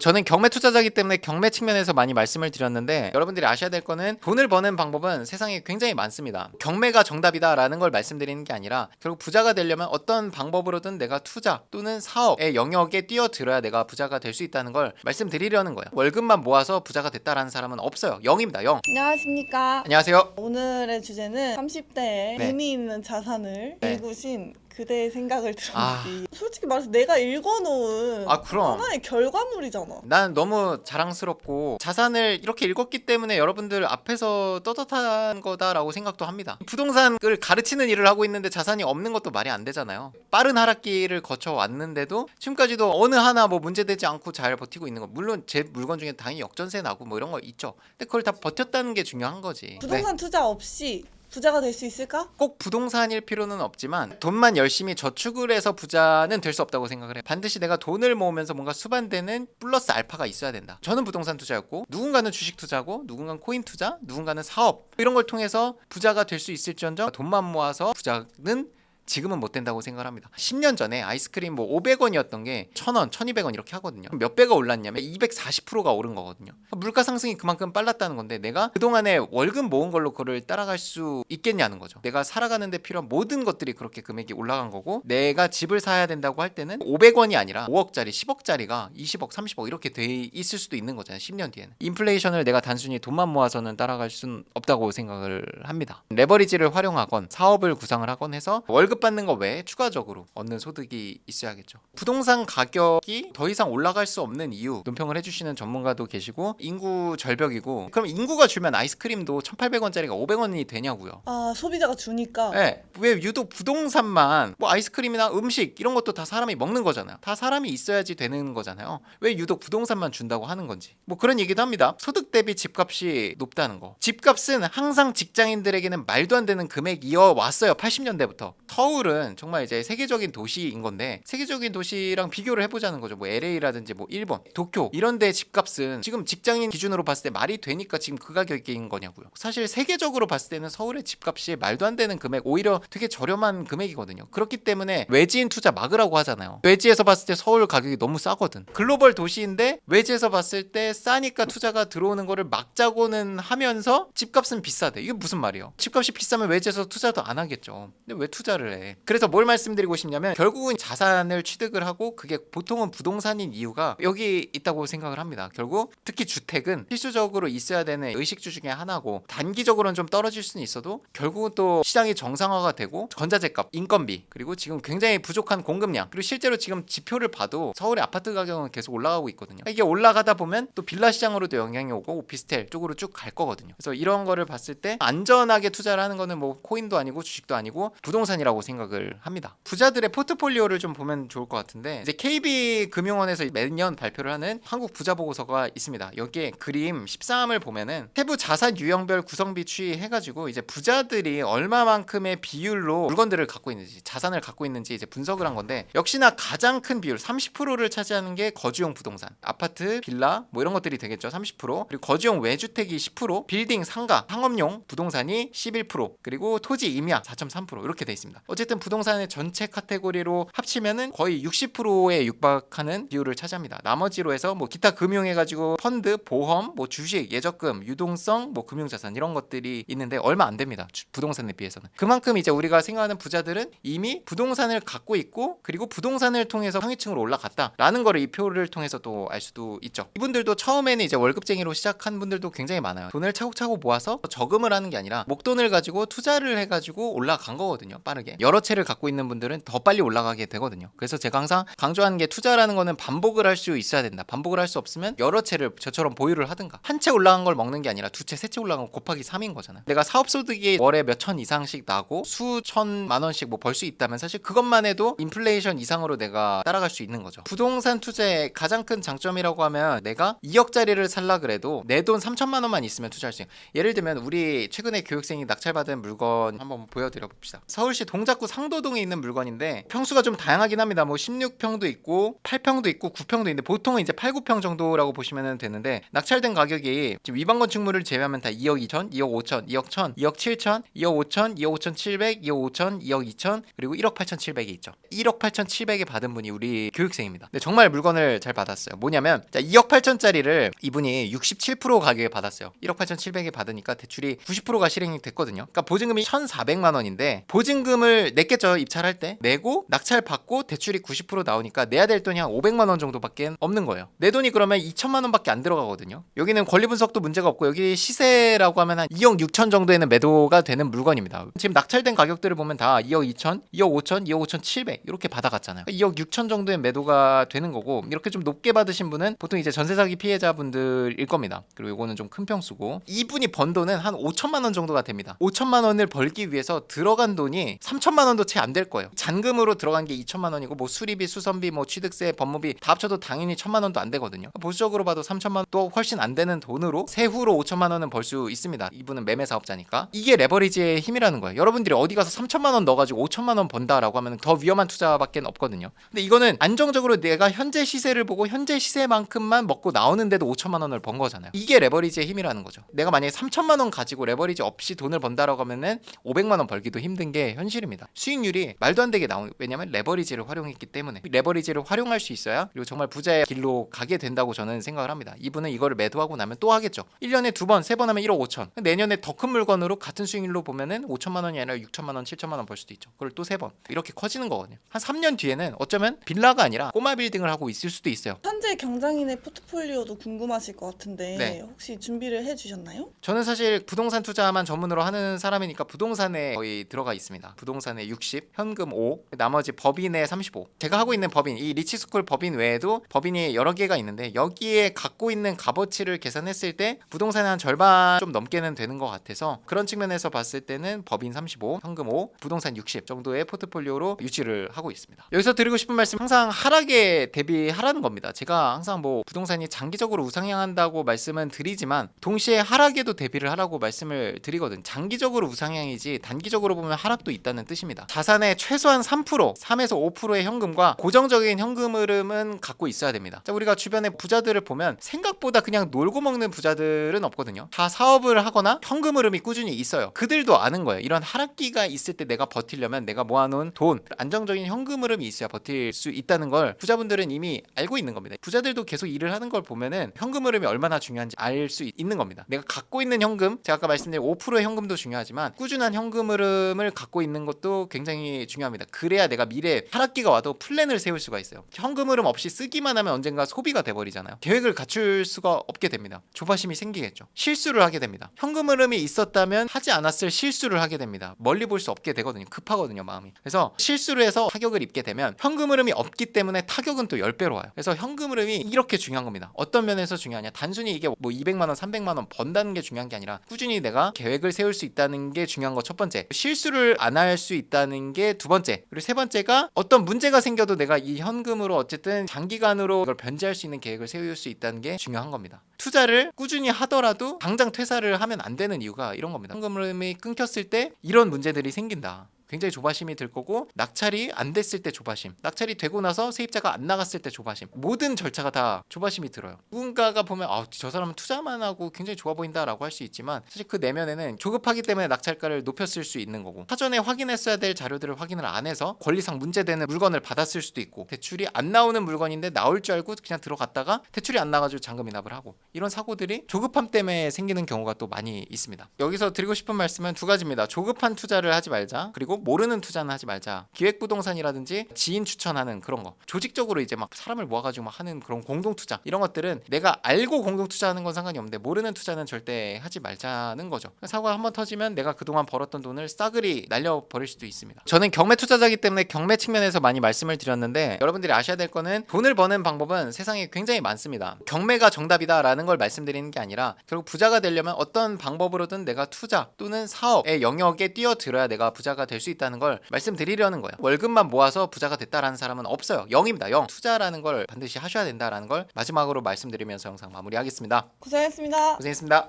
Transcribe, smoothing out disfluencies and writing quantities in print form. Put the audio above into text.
저는 경매 투자자이기 때문에 경매 측면에서 많이 말씀을 드렸는데, 여러분들이 아셔야 될 거는 돈을 버는 방법은 세상에 굉장히 많습니다. 경매가 정답이다라는 걸 말씀드리는 게 아니라, 결국 부자가 되려면 어떤 방법으로든 내가 투자 또는 사업의 영역에 뛰어들어야 내가 부자가 될 수 있다는 걸 말씀드리려는 거예요. 월급만 모아서 부자가 됐다라는 사람은 없어요. 0입니다. 0. 안녕하십니까. 안녕하세요. 오늘의 주제는 30대에 네. 의미 있는 자산을 네. 일구신 그대의 생각을 들어보기. 아. 솔직히 말해서 내가 읽어놓은 그럼 하나의 결과물이잖아. 난 너무 자랑스럽고 자산을 이렇게 읽었기 때문에 여러분들 앞에서 떳떳한 거다라고 생각도 합니다. 부동산을 가르치는 일을 하고 있는데 자산이 없는 것도 말이 안 되잖아요. 빠른 하락기를 거쳐 왔는데도 지금까지도 어느 하나 뭐 문제되지 않고 잘 버티고 있는 거, 물론 제 물건 중에 당연히 역전세 나고 뭐 이런 거 있죠. 근데 그걸 다 버텼다는 게 중요한 거지. 부동산 투자 없이 부자가 될 수 있을까? 꼭 부동산일 필요는 없지만 돈만 열심히 저축을 해서 부자는 될 수 없다고 생각을 해요. 반드시 내가 돈을 모으면서 뭔가 수반되는 플러스 알파가 있어야 된다. 저는 부동산 투자였고, 누군가는 주식 투자고, 누군가는 코인 투자, 누군가는 사업, 이런 걸 통해서 부자가 될 수 있을지언정 돈만 모아서 부자는 지금은 못 된다고 생각을 합니다. 10년 전에 아이스크림 뭐 500원이었던 게 1000원, 1200원 이렇게 하거든요. 몇 배가 올랐냐면 240%가 오른 거거든요. 물가 상승이 그만큼 빨랐다는 건데, 내가 그동안에 월급 모은 걸로 그걸 따라갈 수 있겠냐는 거죠. 내가 살아가는 데 필요한 모든 것들이 그렇게 금액이 올라간 거고, 내가 집을 사야 된다고 할 때는 500원이 아니라 5억짜리, 10억짜리가 20억, 30억 이렇게 돼 있을 수도 있는 거잖아요. 10년 뒤에는. 인플레이션을 내가 단순히 돈만 모아서는 따라갈 수는 없다고 생각을 합니다. 레버리지를 활용하건 사업을 구상을 하건 해서 월급 받는 거 외에 추가적으로 얻는 소득이 있어야겠죠. 부동산 가격이 더 이상 올라갈 수 없는 이유 논평을 해주시는 전문가도 계시고, 인구 절벽이고, 그럼 인구가 줄면 아이스크림도 1,800원짜리가 500원이 되냐고요. 아, 소비자가 주니까. 네. 왜 유독 부동산만, 뭐 아이스크림이나 음식 이런 것도 다 사람이 먹는 거잖아요. 다 사람이 있어야지 되는 거잖아요. 왜 유독 부동산만 준다고 하는 건지, 뭐 그런 얘기도 합니다. 소득 대비 집값이 높다는 거. 집값은 항상 직장인들에게는 말도 안 되는 금액이어 왔어요. 80년대부터. 서울은 정말 이제 세계적인 도시인 건데, 세계적인 도시랑 비교를 해보자는 거죠. 뭐 LA라든지 뭐 일본, 도쿄 이런 데 집값은 지금 직장인 기준으로 봤을 때 말이 되니까 지금 그 가격인 거냐고요. 사실 세계적으로 봤을 때는 서울의 집값이 말도 안 되는 금액, 오히려 되게 저렴한 금액이거든요. 그렇기 때문에 외지인 투자 막으라고 하잖아요. 외지에서 봤을 때 서울 가격이 너무 싸거든. 글로벌 도시인데 외지에서 봤을 때 싸니까 투자가 들어오는 거를 막자고는 하면서 집값은 비싸대. 이게 무슨 말이에요? 집값이 비싸면 외지에서 투자도 안 하겠죠. 근데 왜 투자를 해? 그래서 뭘 말씀드리고 싶냐면, 결국은 자산을 취득을 하고, 그게 보통은 부동산인 이유가 여기 있다고 생각을 합니다. 결국 특히 주택은 필수적으로 있어야 되는 의식주 중에 하나고, 단기적으로는 좀 떨어질 수는 있어도 결국은 또 시장이 정상화가 되고, 전자재값, 인건비, 그리고 지금 굉장히 부족한 공급량, 그리고 실제로 지금 지표를 봐도 서울의 아파트 가격은 계속 올라가고 있거든요. 이게 올라가다 보면 또 빌라 시장으로도 영향이 오고 오피스텔 쪽으로 쭉 갈 거거든요. 그래서 이런 거를 봤을 때 안전하게 투자를 하는 거는 뭐 코인도 아니고 주식도 아니고 부동산이라고 생각을 합니다. 부자들의 포트폴리오를 좀 보면 좋을 것 같은데, 이제 KB금융원에서 매년 발표를 하는 한국 부자 보고서가 있습니다. 여기에 그림 13을 보면은 세부 자산 유형별 구성비 취해가지고 이제 부자들이 얼마만큼의 비율로 물건들을 갖고 있는지, 자산을 갖고 있는지 이제 분석을 한 건데, 역시나 가장 큰 비율 30%를 차지하는 게 거주용 부동산, 아파트, 빌라 뭐 이런 것들이 되겠죠. 30%. 그리고 거주용 외주택이 10%, 빌딩, 상가, 상업용 부동산이 11%, 그리고 토지 임야 4.3% 이렇게 돼 있습니다. 어쨌든 부동산의 전체 카테고리로 합치면은 거의 60%에 육박하는 비율을 차지합니다. 나머지로 해서 뭐 기타 금융해가지고 펀드, 보험, 뭐 주식, 예적금, 유동성, 뭐 금융자산 이런 것들이 있는데 얼마 안 됩니다. 부동산에 비해서는. 그만큼 이제 우리가 생각하는 부자들은 이미 부동산을 갖고 있고, 그리고 부동산을 통해서 상위층으로 올라갔다라는 거를 이 표를 통해서 또 알 수도 있죠. 이분들도 처음에는 이제 월급쟁이로 시작한 분들도 굉장히 많아요. 돈을 차곡차곡 모아서 저금을 하는 게 아니라 목돈을 가지고 투자를 해가지고 올라간 거거든요. 빠르게. 여러 채를 갖고 있는 분들은 더 빨리 올라가게 되거든요. 그래서 제가 항상 강조하는 게, 투자라는 거는 반복을 할 수 있어야 된다. 반복을 할 수 없으면 여러 채를 저처럼 보유를 하든가, 한 채 올라간 걸 먹는 게 아니라 두 채, 세 채 올라간 거 곱하기 3인 거잖아요. 내가 사업소득이 월에 몇천 이상씩 나고 수천만 원씩 뭐 벌 수 있다면 사실 그것만 해도 인플레이션 이상으로 내가 따라갈 수 있는 거죠. 부동산 투자의 가장 큰 장점이라고 하면, 내가 2억짜리를 살라 그래도 내 돈 3천만 원만 있으면 투자할 수 있어요. 예를 들면 우리 최근에 교육생이 낙찰받은 물건 한번 보여드려 봅시다. 서울시 동작 동작구 상도동에 있는 물건인데 평수가 좀 다양하긴 합니다. 뭐 16평도 있고 8평도 있고 9평도 있는데 보통은 이제 8, 9평 정도라고 보시면 되는데 낙찰된 가격이 지금 위반 건축물을 제외하면 다 2억 2천, 2억 5천, 2억 1천, 2억 7천, 2억 5천, 2억 5천 7백, 2억 5천, 2억 2천 그리고 1억 8천 7백이 있죠. 1억 8천 7백에 받은 분이 우리 교육생입니다. 근데 정말 물건을 잘 받았어요. 뭐냐면 자, 2억 8천짜리를 이분이 67% 가격에 받았어요. 1억 8천 7백에 받으니까 대출이 90%가 실행이 됐거든요. 그러니까 보증금이 1,400만 원인데 보증금을 냈겠죠. 입찰할 때 내고 낙찰 받고 대출이 90% 나오니까 내야 될 돈이 한 500만 원 정도밖에 없는 거예요. 내 돈이 그러면 2천만 원밖에 안 들어가거든요. 여기는 권리 분석도 문제가 없고 여기 시세라고 하면 한 2억 6천 정도에는 매도가 되는 물건입니다. 지금 낙찰된 가격들을 보면 다 2억 2천, 2억 5천, 2억 5천 7백 이렇게 받아갔잖아요. 2억 6천 정도의 매도가 되는 거고 이렇게 좀 높게 받으신 분은 보통 이제 전세 사기 피해자분들일 겁니다. 그리고 이거는 좀 큰 평수고 이분이 번 돈은 한 5천만 원 정도가 됩니다. 5천만 원을 벌기 위해서 들어간 돈이 3천만 원도 채 안 될 거예요. 잔금으로 들어간 게 2천만 원이고 뭐 수리비, 수선비, 뭐 취득세, 법무비 다 합쳐도 당연히 1천만 원도 안 되거든요. 보수적으로 봐도 3천만 원도 훨씬 안 되는 돈으로 세후로 5천만 원은 벌 수 있습니다. 이분은 매매 사업자니까. 이게 레버리지의 힘이라는 거예요. 여러분들이 어디 가서 3천만 원 넣어가지고 5천만 원 번다라고 하면 더 위험한 투자밖에 없거든요. 근데 이거는 안정적으로 내가 현재 시세를 보고 현재 시세만큼만 먹고 나오는데도 5천만 원을 번 거잖아요. 이게 레버리지의 힘이라는 거죠. 내가 만약에 3천만 원 가지고 레버리지 없이 돈을 번다라고 하면은 500만 원 벌기도 힘든 게 현실입니다. 수익률이 말도 안 되게 나오는 왜냐면 레버리지를 활용했기 때문에 레버리지를 활용할 수 있어야 그리고 정말 부자의 길로 가게 된다고 저는 생각을 합니다. 이분은 이거를 매도하고 나면 또 하겠죠. 1년에 2번, 3번 하면 1억 5천. 내년에 더 큰 물건으로 같은 수익률로 보면은 5천만 원이 아니라 6천만 원, 7천만 원 벌 수도 있죠. 그걸 또 3번. 이렇게 커지는 거거든요. 한 3년 뒤에는 어쩌면 빌라가 아니라 꼬마 빌딩을 하고 있을 수도 있어요. 현재 경장인의 포트폴리오도 궁금하실 것 같은데 네. 혹시 준비를 해주셨나요? 저는 사실 부동산 투자만 전문으로 하는 사람이니까 부동산에 거의 들어가 있습니다. 부동산에 60, 현금 5, 나머지 법인에 35. 제가 하고 있는 법인, 이 리치스쿨 법인 외에도 법인이 여러 개가 있는데 여기에 갖고 있는 값어치를 계산했을 때 부동산의 한 절반 좀 넘게는 되는 것 같아서 그런 측면에서 봤을 때는 법인 35, 현금 5, 부동산 60 정도의 포트폴리오로 유지를 하고 있습니다. 여기서 드리고 싶은 말씀 항상 하락에 대비하라는 겁니다. 제가 항상 뭐 부동산이 장기적으로 우상향한다고 말씀은 드리지만 동시에 하락에도 대비를 하라고 말씀을 드리거든. 장기적으로 우상향이지 단기적으로 보면 하락도 있다는 뜻입니다. 자산의 최소한 3%, 3에서 5%의 현금과 고정적인 현금 흐름은 갖고 있어야 됩니다. 자, 우리가 주변에 부자들을 보면 생각보다 그냥 놀고 먹는 부자들은 없거든요. 다 사업을 하거나 현금 흐름이 꾸준히 있어요. 그들도 아는 거예요. 이런 하락기가 있을 때 내가 버티려면 내가 모아놓은 돈, 안정적인 현금 흐름이 있어야 버틸 수 있다는 걸 부자분들은 이미 알고 있는 겁니다. 부자들도 계속 일을 하는 걸 보면은 현금 흐름이 얼마나 중요한지 알 수 있는 겁니다. 내가 갖고 있는 현금, 제가 아까 말씀드린 5%의 현금도 중요하지만 꾸준한 현금 흐름을 갖고 있는 것도 굉장히 중요합니다. 그래야 내가 미래에 하락기가 와도 플랜을 세울 수가 있어요. 현금 흐름 없이 쓰기만 하면 언젠가 소비가 돼버리잖아요. 계획을 갖출 수가 없게 됩니다. 조바심이 생기겠죠. 실수를 하게 됩니다. 현금 흐름이 있었다면 하지 않았을 실수를 하게 됩니다. 멀리 볼 수 없게 되거든요. 급하거든요, 마음이. 그래서 실수를 해서 타격을 입게 되면 현금 흐름이 없기 때문에 타격은 또 10배로 와요. 그래서 현금 흐름이 이렇게 중요한 겁니다. 어떤 면에서 중요하냐? 단순히 이게 뭐 200만 원, 300만 원 번다는 게 중요한 게 아니라 꾸준히 내가 계획을 세울 수 있다는 게 중요한 거 첫 번째. 실수를 안 할 수 있다는 게 두 번째. 그리고 세 번째가 어떤 문제가 생겨도 내가 이 현금으로 어쨌든 장기간으로 이걸 변제할 수 있는 계획을 세울 수 있다는 게 중요한 겁니다. 투자를 꾸준히 하더라도 당장 퇴사를 하면 안 되는 이유가 이런 겁니다. 현금 흐름이 끊겼을 때 이런 문제들이 생긴다. 굉장히 조바심이 들 거고 낙찰이 안 됐을 때 조바심, 낙찰이 되고 나서 세입자가 안 나갔을 때 조바심, 모든 절차가 다 조바심이 들어요. 누군가가 보면 저 사람은 투자만 하고 굉장히 좋아 보인다라고 할 수 있지만 사실 그 내면에는 조급하기 때문에 낙찰가를 높였을 수 있는 거고 사전에 확인했어야 될 자료들을 확인을 안 해서 권리상 문제되는 물건을 받았을 수도 있고 대출이 안 나오는 물건인데 나올 줄 알고 그냥 들어갔다가 대출이 안 나가지고 잔금 이납을 하고 이런 사고들이 조급함 때문에 생기는 경우가 또 많이 있습니다. 여기서 드리고 싶은 말씀은 두 가지입니다. 조급한 투자를 하지 말자. 그리고 모르는 투자는 하지 말자. 기획부동산이라든지 지인 추천하는 그런 거 조직적으로 이제 막 사람을 모아가지고 막 하는 그런 공동투자 이런 것들은 내가 알고 공동투자하는 건 상관이 없는데 모르는 투자는 절대 하지 말자는 거죠. 사고가 한번 터지면 내가 그동안 벌었던 돈을 싸그리 날려버릴 수도 있습니다. 저는 경매 투자자이기 때문에 경매 측면에서 많이 말씀을 드렸는데 여러분들이 아셔야 될 거는 돈을 버는 방법은 세상에 굉장히 많습니다. 경매가 정답이다라는 걸 말씀드리는 게 아니라 결국 부자가 되려면 어떤 방법으로든 내가 투자 또는 사업의 영역에 뛰어들어야 내가 부자가 될 수 있다는 걸 말씀드리려는 거예요. 월급만 모아서 부자가 됐다라는 사람은 없어요. 0입니다. 0. 투자라는 걸 반드시 하셔야 된다라는 걸 마지막으로 말씀드리면서 영상 마무리하겠습니다. 고생했습니다. 고생했습니다.